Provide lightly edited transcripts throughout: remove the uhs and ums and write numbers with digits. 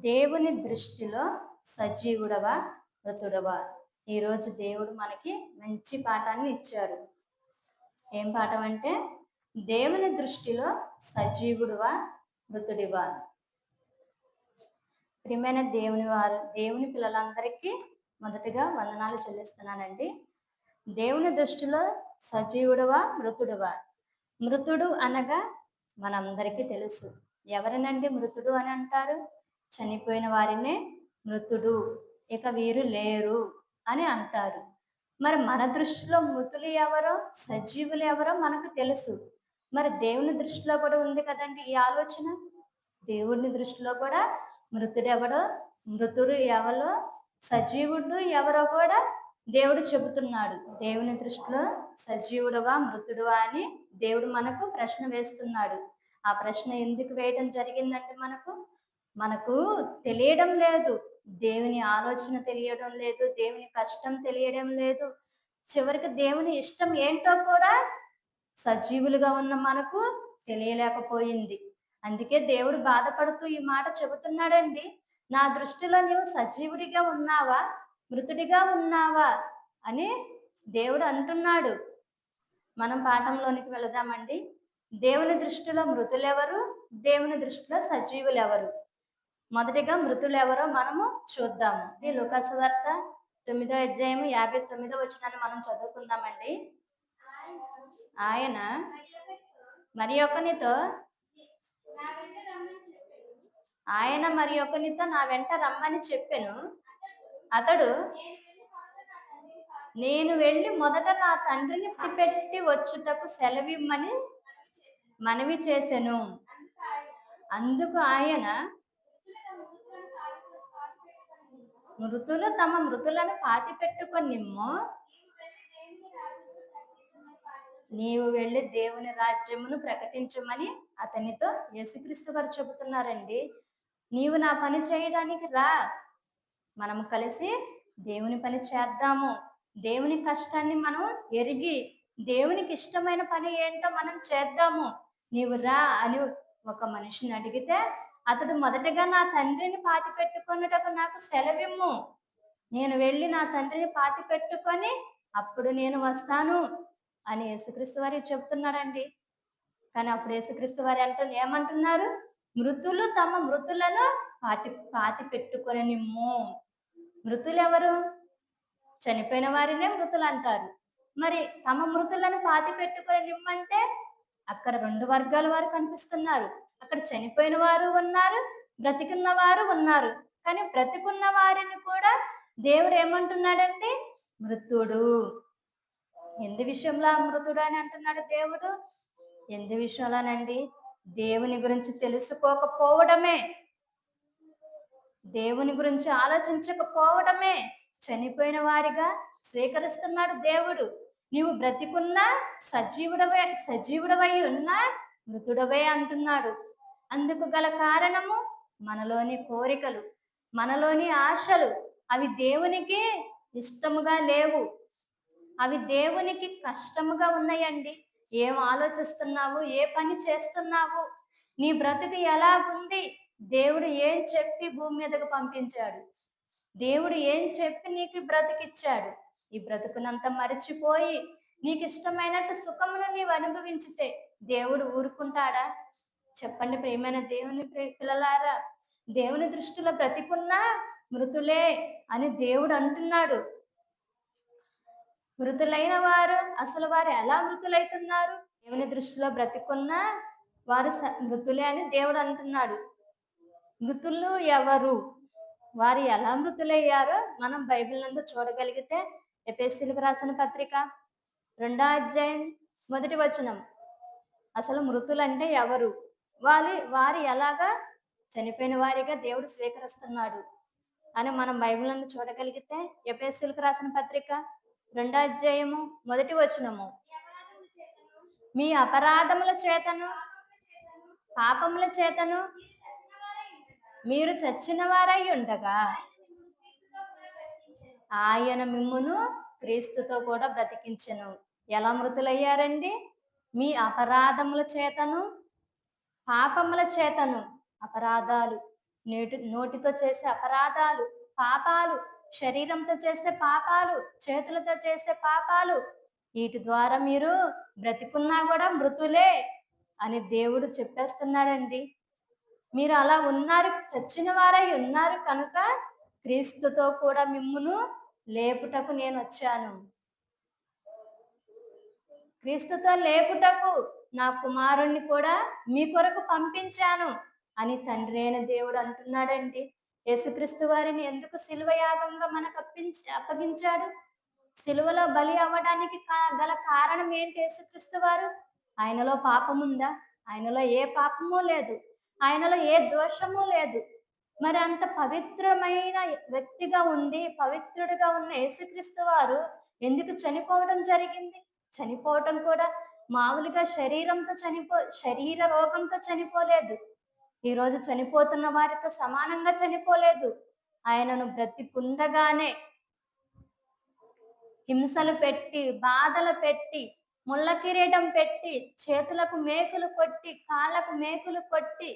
దేవుని దృష్టిలో సజీవుడవా, మృతుడవా? ఈరోజు దేవుడు మనకి మంచి పాఠాన్ని ఇచ్చారు. ఏం పాఠం అంటే, దేవుని దృష్టిలో సజీవుడువా, మృతుడివా? ప్రియమైన దేవుని పిల్లలందరికీ మొదటిగా వందనాలు చెల్లిస్తున్నానండి. దేవుని దృష్టిలో సజీవుడువా, మృతుడువా? మృతుడు అనగా మనందరికీ తెలుసు. ఎవరినండి మృతుడు అని అంటారు? చనిపోయిన వారినే మృతుడు, ఇక వీరు లేరు అని అంటారు. మరి మన దృష్టిలో మృతులు ఎవరో, సజీవులు ఎవరో మనకు తెలుసు. మరి దేవుని దృష్టిలో కూడా ఉంది కదండి ఈ ఆలోచన. దేవుని దృష్టిలో కూడా మృతుడెవడో, మృతుడు ఎవరో, సజీవుడు ఎవరో కూడా దేవుడు చెబుతున్నాడు. దేవుని దృష్టిలో సజీవుడువా, మృతుడువా అని దేవుడు మనకు ప్రశ్న వేస్తున్నాడు. ఆ ప్రశ్న ఎందుకు వేయడం జరిగిందంటే మనకు తెలియడం లేదు. దేవుని ఆలోచన తెలియడం లేదు. దేవుని కష్టం తెలియడం లేదు. చివరికి దేవుని ఇష్టం ఏంటో కూడా సజీవులుగా ఉన్న మనకు తెలియలేకపోయింది. అందుకే దేవుడు బాధపడుతూ ఈ మాట చెబుతున్నాడండి. నా దృష్టిలో నీవు సజీవుడిగా ఉన్నావా, మృతుడిగా ఉన్నావా అని దేవుడు అంటున్నాడు. మనం పాఠంలోనికి వెళదామండి. దేవుని దృష్టిలో మృతులెవరు, దేవుని దృష్టిలో సజీవులెవరు? మొదటిగా మృతులెవరో మనము చూద్దాము. ఈ లూకాసు సువార్త 9వ అధ్యాయము 59వ వచనాన్ని మనం చదువుకుందామండి. ఆయన మరి ఒకనితో నా వెంట రమ్మని చెప్పెను. అతడు నేను వెళ్ళి మొదట నా తండ్రిని పెట్టి వచ్చుటకు సెలవిమ్మని మనవి చేసెను. అందుకు ఆయన, మృతులు తమ మృతులను పాతిపెట్టుకొనిమ్ము, నీవు వెళ్ళి దేవుని రాజ్యమును ప్రకటించమని అతనితో యేసుక్రీస్తు వారు చెబుతున్నారండి. నీవు నా పని చేయడానికి రా, మనం కలిసి దేవుని పని చేద్దాము. దేవుని కష్టాన్ని మనం ఎరిగి దేవునికి ఇష్టమైన పని ఏంటో మనం చేద్దాము. నీవు రా అని ఒక మనిషిని అడిగితే, అతడు మొదటగా నా తండ్రిని పాతిపెట్టుకొనుటకు నాకు సెలవిమ్ము, నేను వెళ్ళి నా తండ్రిని పాతిపెట్టుకొని అప్పుడు నేను వస్తాను అని యేసుక్రీస్తు వారు చెప్తున్నారండి. కానీ అప్పుడు యేసుక్రీస్తు వారు ఏమంటున్నారు? మృతులు తమ మృతులను పాతి పెట్టుకొనిమ్ము. మృతులు ఎవరు? చనిపోయిన వారినే మృతులు అంటారు. మరి తమ మృతులను పాతి పెట్టుకొని నిమ్మంటే అక్కడ రెండు వర్గాల వారు కనిపిస్తున్నారు. అక్కడ చనిపోయిన వారు ఉన్నారు, బ్రతికున్న వారు ఉన్నారు. కానీ బ్రతికున్న వారిని కూడా దేవుడు ఏమంటున్నాడంటే మృతుడు. ఎందు విషయంలో మృతుడు అని అంటున్నాడు దేవుడు? ఎందు విషయంలోనండి? దేవుని గురించి తెలుసుకోకపోవడమే, దేవుని గురించి ఆలోచించకపోవడమే చనిపోయిన వారిగా స్వీకరిస్తున్నాడు దేవుడు. నీవు బ్రతికున్నా సజీవుడవై ఉన్నా మృతుడవే అంటున్నాడు. అందుకు గల కారణము మనలోని కోరికలు, మనలోని ఆశలు. అవి దేవునికి ఇష్టముగా లేవు. అవి దేవునికి కష్టముగా ఉన్నాయండి. ఏం ఆలోచిస్తున్నావు? ఏ పని చేస్తున్నావు? నీ బ్రతుకు ఎలాగుంది? దేవుడు ఏం చెప్పి భూమి మీదకు పంపించాడు? దేవుడు ఏం చెప్పి నీకు బ్రతికిచ్చాడు? ఈ బ్రతుకునంతా మరిచిపోయి నీకు ఇష్టమైనట్టు సుఖమును నీవు అనుభవించితే దేవుడు ఊరుకుంటాడా? చెప్పండి ప్రియమైన దేవుని పిల్లలారా. దేవుని దృష్టిలో బ్రతికున్నా మృతులే అని దేవుడు అంటున్నాడు. మృతులైన వారు అసలు వారు ఎలా మృతులైతున్నారు? దేవుని దృష్టిలో బ్రతికున్నా వారు మృతులే అని దేవుడు అంటున్నాడు. మృతులు ఎవరు? వారు ఎలా మృతులయ్యారో మనం బైబిల్ నందు చూడగలిగితే, ఎఫెసీయులకు రాసిన పత్రిక 2వ అధ్యాయం 1వ వచనం. అసలు మృతులంటే ఎవరు? వారు ఎలాగా చనిపోయిన వారిగా దేవుడు స్వీకరిస్తున్నాడు అని మనం బైబిల్ నందు చూడగలిగితే, ఎఫెసీయులకు రాసిన పత్రిక 2వ అధ్యాయము 1వ వచనము. మీ అపరాధముల చేతను పాపముల చేతను మీరు చచ్చిన వారై ఉండగా ఆయన మిమ్మును క్రీస్తుతో కూడా బ్రతికించెను. ఎలా మృతులయ్యారండి? మీ అపరాధముల చేతను పాపముల చేతను. అపరాధాలు నోటితో చేసే అపరాధాలు, పాపాలు, శరీరంతో చేసే పాపాలు, చేతులతో చేసే పాపాలు, వీటి ద్వారా మీరు బ్రతికున్నా కూడా మృతులే అని దేవుడు చెప్పేస్తున్నాడండి. మీరు అలా ఉన్నారు, చచ్చిన వారై ఉన్నారు కనుక క్రీస్తుతో కూడా మిమ్మును లేపుటకు నేను వచ్చాను. క్రీస్తుతో లేపుటకు నా కుమారుణ్ణి కూడా మీ కొరకు పంపించాను అని తండ్రి అయిన దేవుడు అంటున్నాడండి. యేసుక్రీస్తు వారిని ఎందుకు శిలువ యాగంగా మనకు అప్పగించాడు? శిలువలో బలి అవ్వడానికి గల కారణం ఏంటి? యేసుక్రీస్తు వారు ఆయనలో పాపముందా? ఆయనలో ఏ పాపము లేదు, ఆయనలో ఏ దోషము లేదు. మరి అంత పవిత్రమైన వ్యక్తిగా ఉండి పవిత్రుడిగా ఉన్న యేసుక్రీస్తు వారు ఎందుకు చనిపోవడం జరిగింది? చనిపోవటం కూడా మామూలుగా శరీర రోగంతో చనిపోలేదు. ఈరోజు చనిపోతున్న వారితో సమానంగా చనిపోలేదు. ఆయనను బ్రతికుండగానే హింసలు పెట్టి, బాధలు పెట్టి, ముళ్ళ కిరీటం పెట్టి, చేతులకు మేకులు కొట్టి, కాళ్ళకు మేకులు కొట్టి,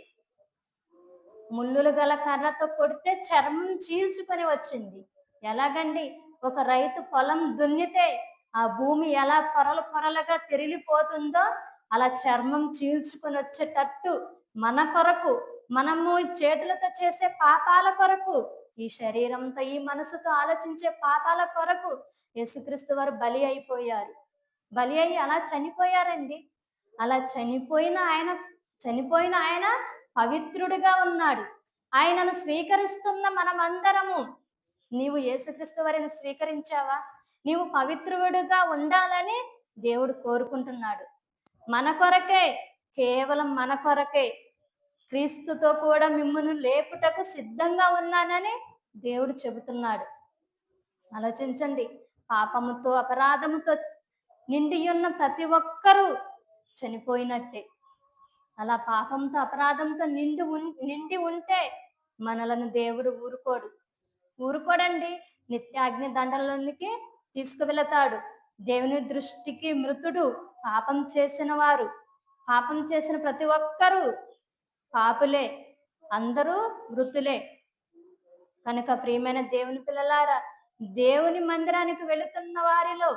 ముళ్ళులు గల కర్రతో కొడితే చర్మం చీల్చుకొని వచ్చింది. ఎలాగండి? ఒక రైతు పొలం దున్నితే ఆ భూమి ఎలా పొరలు పొరలుగా తెరిలిపోతుందో అలా చర్మం చీల్చుకొని వచ్చేటట్టు మన కొరకు, మనము చేతులతో చేసే పాపాల కొరకు, ఈ శరీరంతో ఈ మనసుతో ఆలోచించే పాపాల కొరకు యేసుక్రీస్తు వారు బలి అయిపోయారు. బలి అయ్యి అలా చనిపోయారండి. అలా చనిపోయిన ఆయన పవిత్రుడిగా ఉన్నాడు. ఆయనను స్వీకరిస్తున్న మనమందరము, నీవు యేసుక్రీస్తు వారిని స్వీకరించావా? నీవు పవిత్రుడిగా ఉండాలని దేవుడు కోరుకుంటున్నాడు. మన కొరకే, కేవలం మన కొరకే క్రీస్తుతో కూడా మిమ్మును లేపుటకు సిద్ధంగా ఉన్నానని దేవుడు చెబుతున్నాడు. ఆలోచించండి. పాపముతో, అపరాధముతో నిండి ఉన్న ప్రతి ఒక్కరూ చనిపోయినట్టే. అలా పాపంతో, అపరాధంతో నిండి ఉంటే మనలను దేవుడు ఊరుకోడండి. నిత్యాగ్ని దండలకి తీసుకువెళతాడు. దేవుని దృష్టికి మృతుడు పాపం చేసిన ప్రతి ఒక్కరూ పాపులే, అందరూ మృతులే. కనుక ప్రియమైన దేవుని పిల్లలారా, దేవుని మందిరానికి వెళుతున్న వారిలో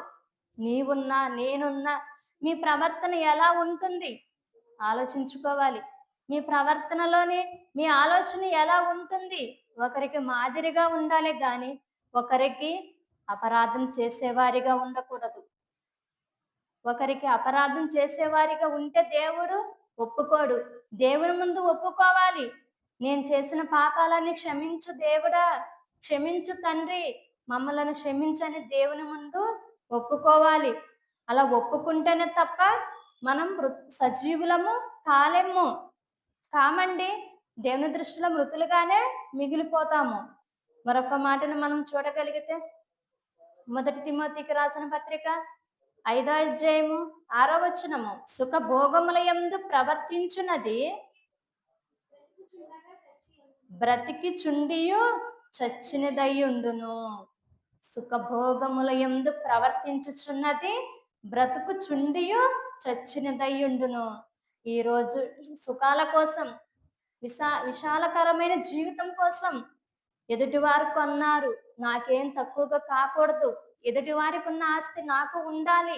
నీవున్నా, నేనున్నా, మీ ప్రవర్తన ఎలా ఉంటుంది ఆలోచించుకోవాలి. మీ ప్రవర్తనలోని మీ ఆలోచన ఎలా ఉంటుంది? ఒకరికి మాదిరిగా ఉండాలి గాని ఒకరికి అపరాధం చేసేవారిగా ఉండకూడదు. ఒకరికి అపరాధం చేసేవారిగా ఉంటే దేవుడు ఒప్పుకోడు. దేవుని ముందు ఒప్పుకోవాలి. నేను చేసిన పాపాలని క్షమించు దేవుడా, క్షమించు తండ్రి, మమ్మలను క్షమించని దేవుని ముందు ఒప్పుకోవాలి. అలా ఒప్పుకుంటేనే తప్ప మనం సజీవులము కామండి. దేవుని దృష్టిలో మృతులుగానే మిగిలిపోతాము. మరొక మాటను మనం చూడగలిగితే 1 తిమోతికి రాసిన పత్రిక 5వ అధ్యాయము 6వ వచనము, సుఖ భోగముల యందు ప్రవర్తించున్నది బ్రతికి చుండియు చచ్చినదయ్యుండును. సుఖభోగముల యందు ప్రవర్తించుచున్నది బ్రతుకు చుండియు చచ్చినదయ్యుండును. ఈరోజు సుఖాల కోసం, విశాలకరమైన జీవితం కోసం ఎదుటివారు కొన్నారు, నాకేం తక్కువగా కాకూడదు, ఎదుటివారికి ఉన్న ఆస్తి నాకు ఉండాలి,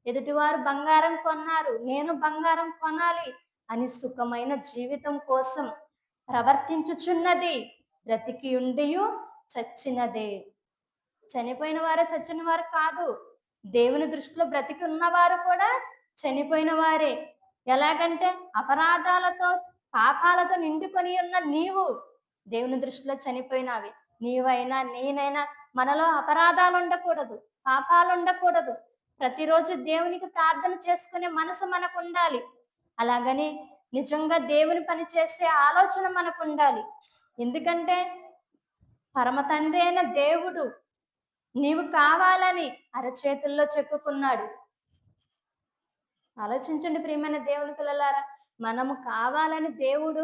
ఎదుటివారు బంగారం కొన్నారు, నేను బంగారం కొనాలి అని సుఖమైన జీవితం కోసం ప్రవర్తించుచున్నది బ్రతికి ఉండియు చచ్చినదే. చనిపోయిన వారే చచ్చిన వారు కాదు. దేవుని దృష్టిలో బ్రతికి ఉన్నవారు కూడా చనిపోయిన వారే. ఎలాగంటే అపరాధాలతో, పాపాలతో నిండుకొని ఉన్న నీవు దేవుని దృష్టిలో చనిపోయినావి. నీవైనా, నేనైనా మనలో అపరాధాలు ఉండకూడదు, పాపాలు ఉండకూడదు. ప్రతిరోజు దేవునికి ప్రార్థన చేసుకునే మనసు మనకు ఉండాలి. అలాగని నిజంగా దేవుని పని చేసే ఆలోచన మనకు ఉండాలి. ఎందుకంటే పరమ తండ్రి అయిన దేవుడు నీవు కావాలని అరచేతుల్లో చెక్కుకున్నాడు. ఆలోచించండి ప్రియమైన దేవుని పిల్లలారా, మనము కావాలని దేవుడు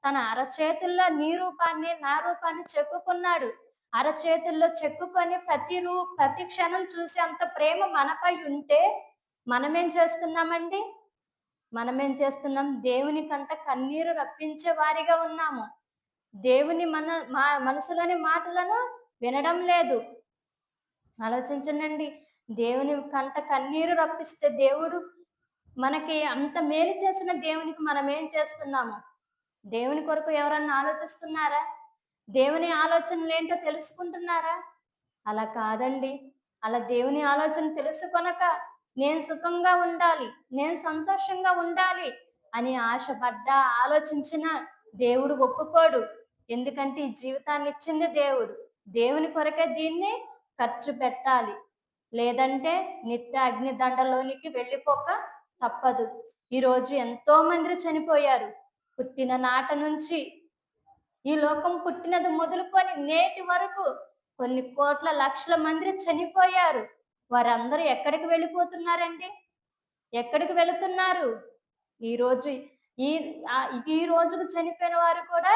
తన అరచేతుల్లో నీ రూపాన్ని, నా రూపాన్ని చెక్కుకున్నాడు. అరచేతుల్లో చెక్కుకొని ప్రతి క్షణం చూసి అంత ప్రేమ మనపై ఉంటే మనమేం చేస్తున్నామండి? మనమేం చేస్తున్నాం? దేవుని కంట కన్నీరు రప్పించే వారిగా ఉన్నాము. దేవుని మనసులోని మాటలను వినడం లేదు. ఆలోచించండి. దేవుని కంట కన్నీరు రప్పిస్తే దేవుడు మనకి అంత మేలు చేసిన దేవునికి మనం ఏం చేస్తున్నాము? దేవుని కొరకు ఎవరన్నా ఆలోచిస్తున్నారా? దేవుని ఆలోచనలేంటో తెలుసుకుంటున్నారా? అలా కాదండి. అలా దేవుని ఆలోచన తెలుసుకొనక నేను సుఖంగా ఉండాలి, నేను సంతోషంగా ఉండాలి అని ఆశపడ్డా, ఆలోచించినా దేవుడు ఒప్పుకోడు. ఎందుకంటే ఈ జీవితాన్ని ఇచ్చింది దేవుడు. దేవుని కొరకే దీన్ని ఖర్చు పెట్టాలి. లేదంటే నిత్య అగ్ని దండలోనికి వెళ్ళిపోక తప్పదు. ఈరోజు ఎంతో మంది చనిపోయారు. పుట్టిన నాట నుంచి ఈ లోకం పుట్టినది మొదలుకొని నేటి వరకు కొన్ని కోట్ల లక్షల మంది చనిపోయారు. వారందరూ ఎక్కడికి వెళ్ళిపోతున్నారండి? ఎక్కడికి వెళుతున్నారు? ఈరోజు ఈ ఈ రోజుకు చనిపోయిన వారు కూడా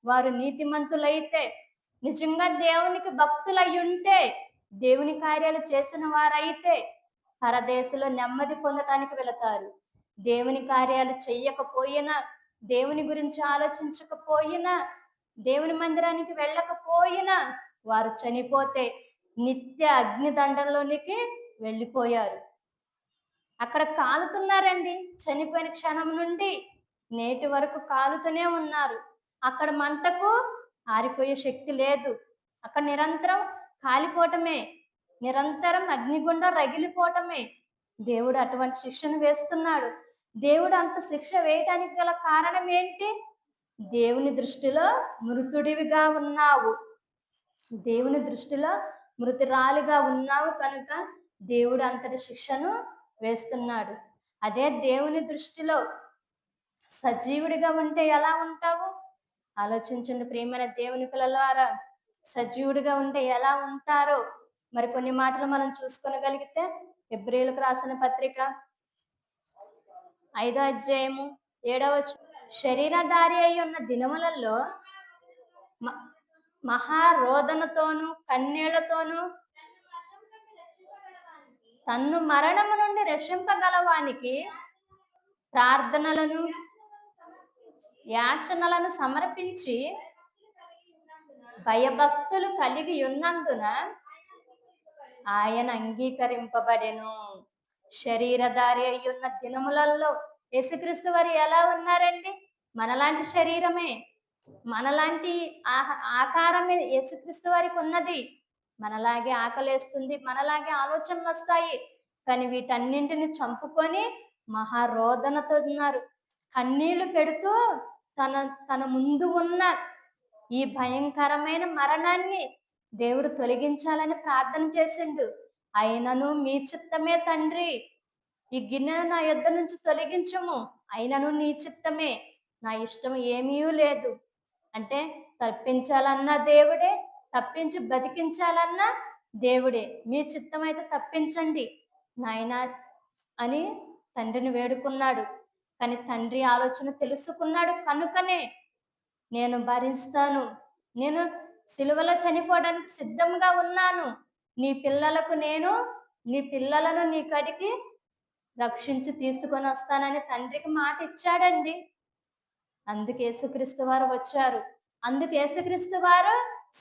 వారు నీతిమంతులైతే, నిజంగా దేవునికి భక్తులయ్యుంటే, దేవుని కార్యాలు చేసిన వారైతే పరదేశంలో నెమ్మది పొందటానికి వెళతారు. దేవుని కార్యాలు చెయ్యకపోయినా, దేవుని గురించి ఆలోచించకపోయినా, దేవుని మందిరానికి వెళ్ళకపోయినా వారు చనిపోతే నిత్య అగ్నిదండంలోనికి వెళ్ళిపోయారు. అక్కడ కాలుతున్నారండి. చనిపోయిన క్షణం నుండి నేటి వరకు కాలుతూనే ఉన్నారు. అక్కడ మంటకు ఆరిపోయే శక్తి లేదు. అక్కడ నిరంతరం కాలిపోవటమే, నిరంతరం అగ్నిగుండం రగిలిపోవటమే. దేవుడు అటువంటి శిక్షను వేస్తున్నాడు. దేవుడు అంత శిక్ష వేయటానికి గల కారణం ఏంటి? దేవుని దృష్టిలో మృతుడివిగా ఉన్నావు. దేవుని దృష్టిలో మృతురాలిగా ఉన్నావు కనుక దేవుడు అంతటి శిక్షను వేస్తున్నాడు. అదే దేవుని దృష్టిలో సజీవుడిగా ఉంటే ఎలా ఉంటావు? ఆలోచించండి ప్రియమైన దేవుని పిల్లలారా. సజీవుడిగా ఉంటే ఎలా ఉంటారో మరి కొన్ని మాటలు మనం చూసుకోగలిగితే, హెబ్రీయులకు రాసిన పత్రిక 5వ అధ్యాయము 7వ శరీరధారి అయి ఉన్న దినములలో మహారోదనతోనూ కన్నీళ్లతోనూ తన్ను మరణము నుండి రక్షింపగలవానికి ప్రార్థనలను యాచనలను సమర్పించి భయభక్తులు కలిగి ఉన్నందున ఆయన అంగీకరింపబడెను. శరీరధారి అయ్యున్న దినములలో యేసుక్రీస్తు వారు ఎలా ఉన్నారండి? మనలాంటి శరీరమే, మనలాంటి ఆకారమే యేసుక్రీస్తు వారికి ఉన్నది. మనలాగే ఆకలేస్తుంది, మనలాగే ఆలోచనలు వస్తాయి. కానీ వీటన్నింటిని చంపుకొని మహారోదనతో ఉన్నారు. కన్నీళ్లు పెడుతూ తన ముందు ఉన్న ఈ భయంకరమైన మరణాన్ని దేవుడు తొలగించాలని ప్రార్థన చేసిండు. అయినను మీ చిత్తమే తండ్రి, ఈ గిన్నెను నా యొద్ద నుంచి తొలగించము, అయినను నీ చిత్తమే, నా ఇష్టం ఏమీ లేదు. అంటే తప్పించాలన్నా దేవుడే, తప్పించి బతికించాలన్నా దేవుడే. మీ చిత్తం అయితే తప్పించండి నాయనా అని తండ్రిని వేడుకున్నాడు. కానీ తండ్రి ఆలోచన తెలుసుకున్నాడు కనుకనే నేను భరిస్తాను, నేను సిలువలో చనిపోవడానికి సిద్ధంగా ఉన్నాను, నీ పిల్లలను నీ కడికి రక్షించి తీసుకొని వస్తానని తండ్రికి మాట ఇచ్చాడండి. అందుకు యేసుక్రీస్తు వారు వచ్చారు. అందుకు యేసుక్రీస్తు వారు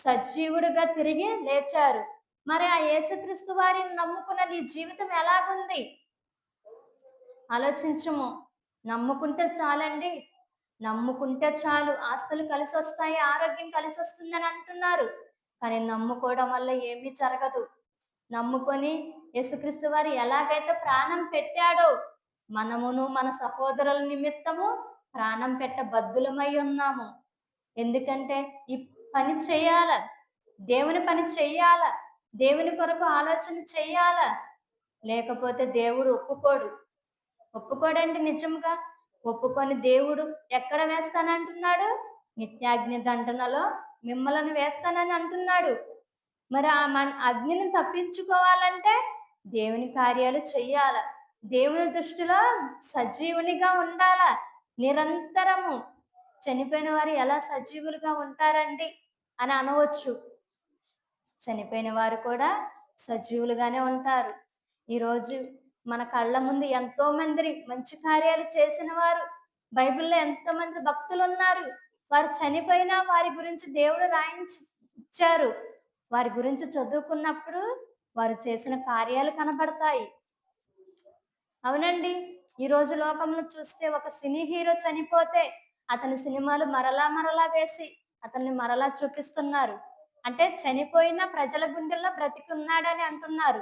సజీవుడిగా తిరిగి లేచారు. మరి ఆ యేసుక్రీస్తు వారిని నమ్ముకున్న నీ జీవితం ఎలాగుంది? ఆలోచించము. నమ్ముకుంటే చాలండి, నమ్ముకుంటే చాలు. ఆస్తులు కలిసి వస్తాయి, ఆరోగ్యం కలిసి వస్తుందని అంటున్నారు. కానీ నమ్ముకోవడం వల్ల ఏమీ జరగదు. నమ్ముకొని యేసుక్రీస్తు వారు ఎలాగైతే ప్రాణం పెట్టాడో మనమును మన సహోదరుల నిమిత్తము ప్రాణం పెట్ట బద్దులమై ఉన్నాము. ఎందుకంటే ఈ పని చేయాల, దేవుని పని చెయ్యాల, దేవుని కొరకు ఆలోచన చెయ్యాల. లేకపోతే దేవుడు ఒప్పుకోడండి. నిజంగా ఒప్పుకొని దేవుడు ఎక్కడ వేస్తానంటున్నాడు? నిత్యాగ్ని దండనలో మిమ్మల్ని వేస్తానని అంటున్నాడు. మరి ఆ అగ్నిని తప్పించుకోవాలంటే దేవుని కార్యాలు చెయ్యాల, దేవుని దృష్టిలో సజీవునిగా ఉండాల. నిరంతరము చనిపోయిన వారు ఎలా సజీవులుగా ఉంటారండి అని అనవచ్చు. చనిపోయిన వారు కూడా సజీవులుగానే ఉంటారు. ఈరోజు మన కళ్ళ ముందు ఎంతో మంది మంచి కార్యాలు చేసిన వారు, బైబిల్లో ఎంతో మంది భక్తులు ఉన్నారు. వారు చనిపోయినా వారి గురించి దేవుడు రాయించారు. వారి గురించి చదువుకున్నప్పుడు వారు చేసిన కార్యాలు కనబడతాయి. అవునండి. ఈ రోజు లోకంలో చూస్తే ఒక సినీ హీరో చనిపోతే అతని సినిమాలు మరలా మరలా వేసి అతన్ని మరలా చూపిస్తున్నారు. అంటే చనిపోయిన ప్రజల గుండెల్లో బ్రతికున్నాడని అంటున్నారు.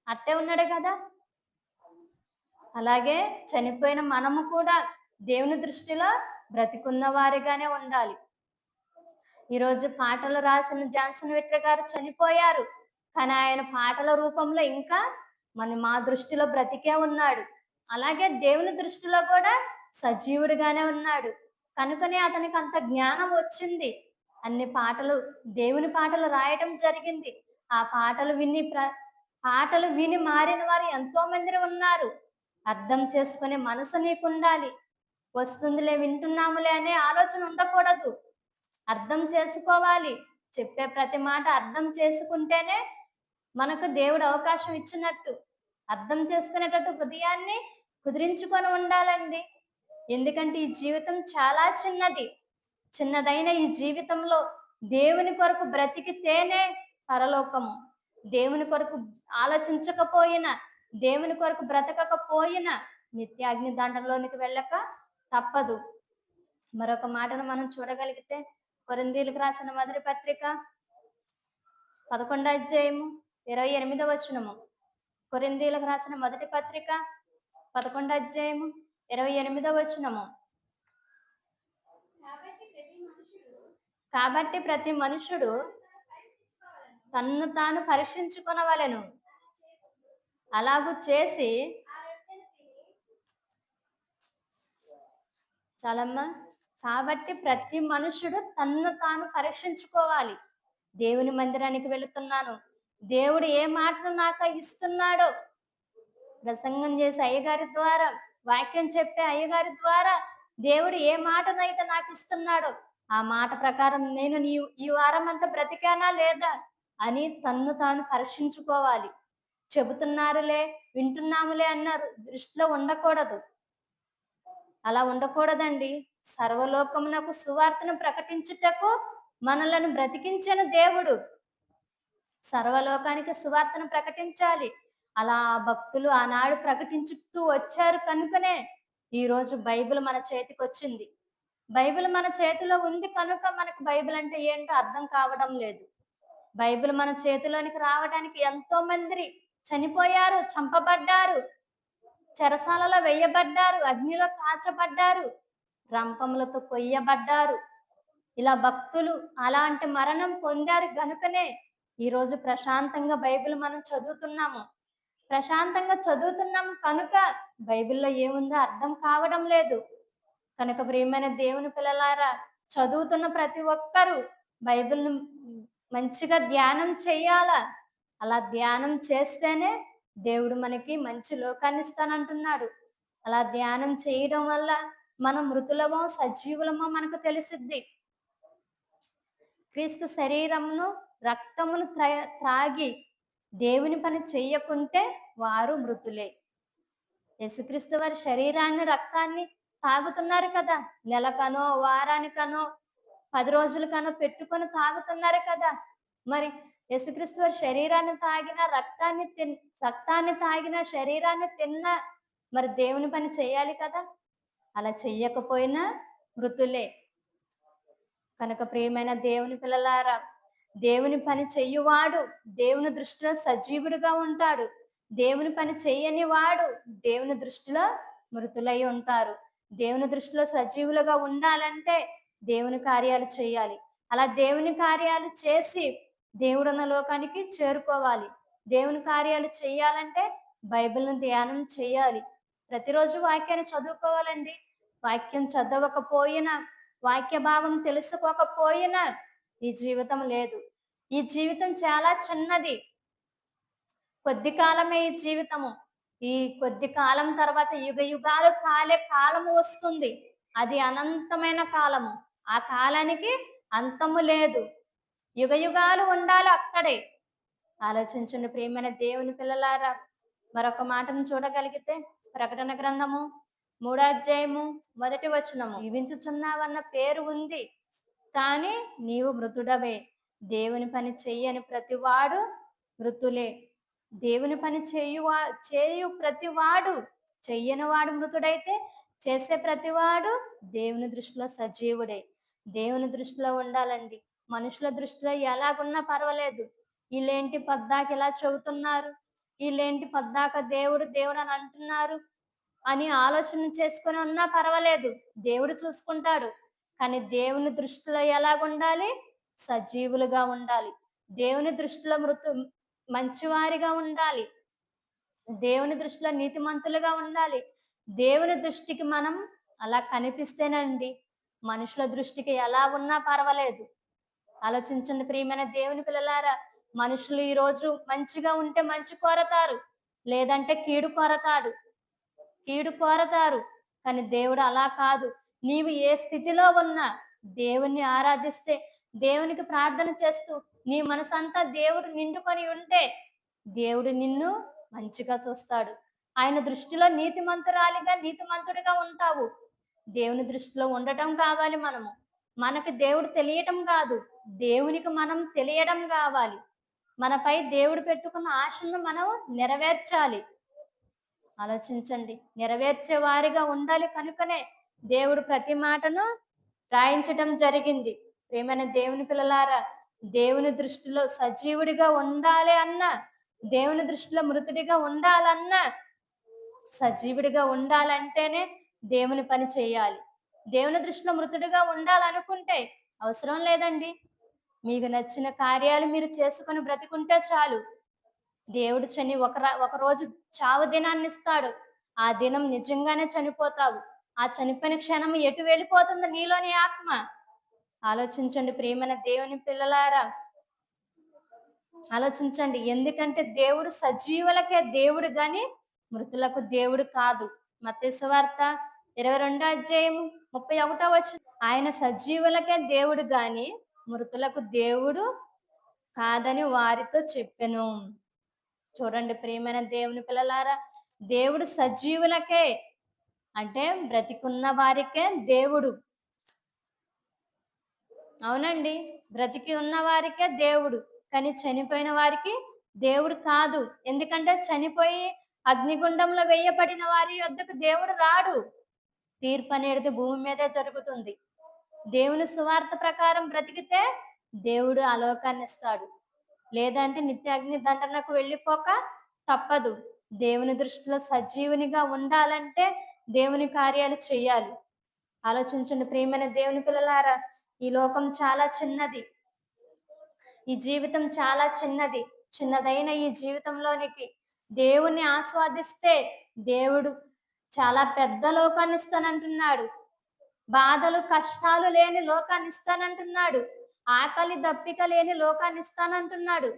అట్టే ఉన్నాడు కదా! అలాగే చనిపోయిన మనము కూడా దేవుని దృష్టిలో బ్రతికున్న వారిగానే ఉండాలి. ఈరోజు పాటలు రాసిన జాన్సన్ విక్టర్ గారు చనిపోయారు. కానీ ఆయన పాటల రూపంలో ఇంకా మా దృష్టిలో బ్రతికే ఉన్నాడు. అలాగే దేవుని దృష్టిలో కూడా సజీవుడిగానే ఉన్నాడు. కనుకనే అతనికి అంత జ్ఞానం వచ్చింది. అన్ని పాటలు దేవుని పాటలు రాయటం జరిగింది. ఆ పాటలు విని మారిన వారు ఎంతో మంది ఉన్నారు. అర్థం చేసుకునే మనసు నీకుండాలి. వస్తుందిలే వింటున్నాములే అనే ఆలోచన ఉండకూడదు. అర్థం చేసుకోవాలి. చెప్పే ప్రతి మాట అర్థం చేసుకుంటేనే మనకు దేవుడు అవకాశం ఇచ్చినట్టు. అర్థం చేసుకునేటట్టు హృదయాన్ని కుదిరించుకొని ఉండాలండి. ఎందుకంటే ఈ జీవితం చాలా చిన్నది. చిన్నదైన ఈ జీవితంలో దేవుని కొరకు బ్రతికితేనే పరలోకము. దేవుని కొరకు ఆలోచించకపోయినా, దేవుని కొరకు బ్రతకకపోయినా నిత్యాగ్ని దండంలోనికి వెళ్ళక తప్పదు. మరొక మాటను మనం చూడగలిగితే కొరింథీయులకు రాసిన మొదటి పత్రిక 11వ అధ్యాయము 28వ వచనము. కొరింథీయులకు రాసిన మొదటి పత్రిక 11వ అధ్యాయము 28వ వచనము. కాబట్టి ప్రతి మనుషుడు తన్ను తాను పరీక్షించుకొనవలెను. అలాగూ చేసి చాలమ్మా. కాబట్టి ప్రతి మనుషుడు తన్ను తాను పరీక్షించుకోవాలి. దేవుని మందిరానికి వెళుతున్నాను, దేవుడు ఏ మాటను నాకు ఇస్తున్నాడో, ప్రసంగం చేసే అయ్యగారి ద్వారా, వాక్యం చెప్పే అయ్యగారి ద్వారా దేవుడు ఏ మాటనైతే నాకు ఇస్తున్నాడో ఆ మాట ప్రకారం నేను ఈ వారం అంతా బ్రతికానా లేదా అని తన్ను తాను పరీక్షించుకోవాలి. చెబుతున్నారులే, వింటున్నాములే అన్న దృష్టిలో ఉండకూడదు. అలా ఉండకూడదండి. సర్వలోకమునకు సువార్తను ప్రకటించుటకు మనలను బ్రతికించిన దేవుడు. సర్వలోకానికి సువార్తను ప్రకటించాలి. అలా భక్తులు ఆనాడు ప్రకటించుతూ వచ్చారు కనుకనే ఈరోజు బైబిల్ మన చేతికి వచ్చింది. బైబిల్ మన చేతిలో ఉంది కనుక మనకు బైబిల్ అంటే ఏంటో అర్థం కావడం లేదు. బైబిల్ మన చేతిలోనికి రావడానికి ఎంతో మంది చనిపోయారు, చంపబడ్డారు, చెరసాలలో వేయబడ్డారు, అగ్నిలో కాల్చబడ్డారు, రంపములతో కొయ్యబడ్డారు. ఇలా భక్తులు అలాంటి మరణం పొందారు గనుకనే ఈరోజు ప్రశాంతంగా బైబిల్ మనం చదువుతున్నాము. ప్రశాంతంగా చదువుతున్నాము కనుక బైబిల్లో ఏముందో అర్థం కావడం లేదు. కనుక ప్రియమైన దేవుని పిల్లలారా, చదువుతున్న ప్రతి ఒక్కరూ బైబిల్ను మంచిగా ధ్యానం చేయాలా. అలా ధ్యానం చేస్తేనే దేవుడు మనకి మంచి లోకాన్ని ఇస్తానంటున్నాడు. అలా ధ్యానం చేయడం వల్ల మనం మృతులమో సజీవులమో మనకు తెలిసిద్ది. క్రీస్తు శరీరమును రక్తమును త్రాగి దేవుని పని చెయ్యకుంటే వారు మృతులే. యేసుక్రీస్తు వారి శరీరాన్ని రక్తాన్ని తాగుతున్నారు కదా, నెలకనో వారానికనో 10 రోజులకనో పెట్టుకొని తాగుతున్నారు కదా. మరి యేసుక్రీస్తు వారి శరీరాన్ని తాగిన రక్తాన్ని తాగిన శరీరాన్ని తిన్న మరి దేవుని పని చేయాలి కదా. అలా చెయ్యకపోయినా మృతులే. కనుక ప్రియమైన దేవుని పిల్లలారా, దేవుని పని చెయ్యువాడు దేవుని దృష్టిలో సజీవుడిగా ఉంటాడు. దేవుని పని చెయ్యని వాడు దేవుని దృష్టిలో మృతులై ఉంటారు. దేవుని దృష్టిలో సజీవులుగా ఉండాలంటే దేవుని కార్యాలు చేయాలి. అలా దేవుని కార్యాలు చేసి దేవుడున్న లోకానికి చేరుకోవాలి. దేవుని కార్యాలు చేయాలంటే బైబిల్ను ధ్యానం చేయాలి. ప్రతిరోజు వాక్యాన్ని చదువుకోవాలండి. వాక్యం చదవకపోయినా, వాక్య భావం తెలుసుకోకపోయినా ఈ జీవితం లేదు. ఈ జీవితం చాలా చిన్నది. కొద్ది కాలమే ఈ జీవితము. ఈ కొద్ది కాలం తర్వాత యుగ యుగాలు కాలే కాలము వస్తుంది. అది అనంతమైన కాలము. ఆ కాలానికి అంతము లేదు. యుగ యుగాలు ఉండాలి అక్కడే. ఆలోచించండి ప్రియమైన దేవుని పిల్లలారా. మరొక మాటను చూడగలిగితే ప్రకటన గ్రంథము 3వ అధ్యాయము 1వ వచనము. జీవించుచున్నావన్న పేరు ఉంది, కానీ నీవు మృతుడవే. దేవుని పని చెయ్యని ప్రతివాడు మృతులే. దేవుని పని చేయు ప్రతివాడు, చెయ్యని వాడు మృతుడైతే, చేసే ప్రతివాడు దేవుని దృష్టిలో సజీవుడే. దేవుని దృష్టిలో ఉండాలండి. మనుషుల దృష్టిలో ఎలాగున్నా పర్వాలేదు. ఈళ్ళేంటి పద్దాక ఇలా చెబుతున్నారు, ఈళ్ళేంటి పద్దాక దేవుడు దేవుడు అని అంటున్నారు అని ఆలోచన చేసుకొని ఉన్నా పర్వాలేదు. దేవుడు చూసుకుంటాడు. కానీ దేవుని దృష్టిలో ఎలాగుండాలి? సజీవులుగా ఉండాలి. దేవుని దృష్టిలో మంచివారిగా ఉండాలి. దేవుని దృష్టిలో నీతిమంతులుగా ఉండాలి. దేవుని దృష్టికి మనం అలా కనిపిస్తేనండి, మనుషుల దృష్టికి ఎలా ఉన్నా పర్వాలేదు. ఆలోచించండి ప్రియమైన దేవుని పిల్లలారా. మనుషులు ఈరోజు మంచిగా ఉంటే మంచి కోరతారు, లేదంటే కీడు కోరతారు. కానీ దేవుడు అలా కాదు. నీవు ఏ స్థితిలో ఉన్నా దేవుణ్ణి ఆరాధిస్తే, దేవునికి ప్రార్థన చేస్తూ నీ మనసంతా దేవుడు నిండుకొని ఉంటే, దేవుడు నిన్ను మంచిగా చూస్తాడు. ఆయన దృష్టిలో నీతిమంతుడిగా ఉంటావు. దేవుని దృష్టిలో ఉండటం కావాలి మనము. మనకి దేవుడు తెలియటం కాదు, దేవునికి మనం తెలియడం కావాలి. మనపై దేవుడు పెట్టుకున్న ఆశను మనం నెరవేర్చాలి. ఆలోచించండి. నెరవేర్చే వారిగా ఉండాలి కనుకనే దేవుడు ప్రతి మాటను రాయించటం జరిగింది. ప్రియమైన దేవుని పిల్లలారా, దేవుని దృష్టిలో సజీవుడిగా ఉండాలి అన్నా, దేవుని దృష్టిలో మృతుడిగా ఉండాలన్నా, సజీవుడిగా ఉండాలంటేనే దేవుని పని చేయాలి. దేవుని దృష్టిలో మృతుడిగా ఉండాలనుకుంటే అవసరం లేదండి. మీకు నచ్చిన కార్యాలు మీరు చేసుకొని బ్రతికుంటే చాలు. దేవుడు ఒక రోజు చావు దినాన్ని ఇస్తాడు. ఆ దినం నిజంగానే చనిపోతావు. ఆ చనిపోయిన క్షణం ఎటు వెళ్ళిపోతుంది నీలోని ఆత్మ? ఆలోచించండి ప్రియమైన దేవుని పిల్లలారా. ఆలోచించండి. ఎందుకంటే దేవుడు సజీవులకే దేవుడు గాని మృతులకు దేవుడు కాదు. మత్తయి సువార్త 22వ అధ్యాయము 31వ వచనం. ఆయన సజీవులకే దేవుడు గాని మృతులకు దేవుడు కాదని వారితో చెప్పెను. చూడండి ప్రియమైన దేవుని పిల్లలారా, దేవుడు సజీవులకే అంటే బ్రతికున్న వారికే దేవుడు. అవునండి, బ్రతికి ఉన్న వారికే దేవుడు, కానీ చనిపోయిన వారికి దేవుడు కాదు. ఎందుకంటే చనిపోయి అగ్నిగుండంలో వేయబడిన వారి వద్దకు దేవుడు రాడు. తీర్పు అనేది భూమి మీదే జరుగుతుంది. దేవుని సువార్త ప్రకారం బ్రతికితే దేవుడు ఆ లోకాన్ని ఇస్తాడు, లేదంటే నిత్యాగ్ని దండనకు వెళ్ళిపోక తప్పదు. దేవుని దృష్టిలో సజీవునిగా ఉండాలంటే దేవుని కార్యాలు చేయాలి. ఆలోచించండి ప్రియమైన దేవుని పిల్లలారా. ఈ లోకం చాలా చిన్నది, ఈ జీవితం చాలా చిన్నది. చిన్నదైన ఈ జీవితంలోనికి దేవుణ్ణి ఆస్వాదిస్తే దేవుడు చాలా పెద్ద లోకాన్ని ఇస్తానంటున్నాడు. బాధలు కష్టాలు లేని లోకాన్ని ఇస్తానంటున్నాడు. ఆకలి దప్పిక లేని లోకాన్ని ఇస్తానంటున్నాడు.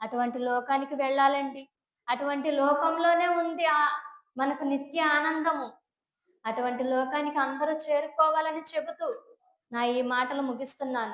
అటువంటి లోకానికి వెళ్ళాలండి. అటువంటి లోకంలోనే ఉంది మనకు నిత్య ఆనందము. అటువంటి లోకానికి అందరూ చేరుకోవాలని చెబుతూ నా ఈ మాటలు ముగిస్తున్నాను.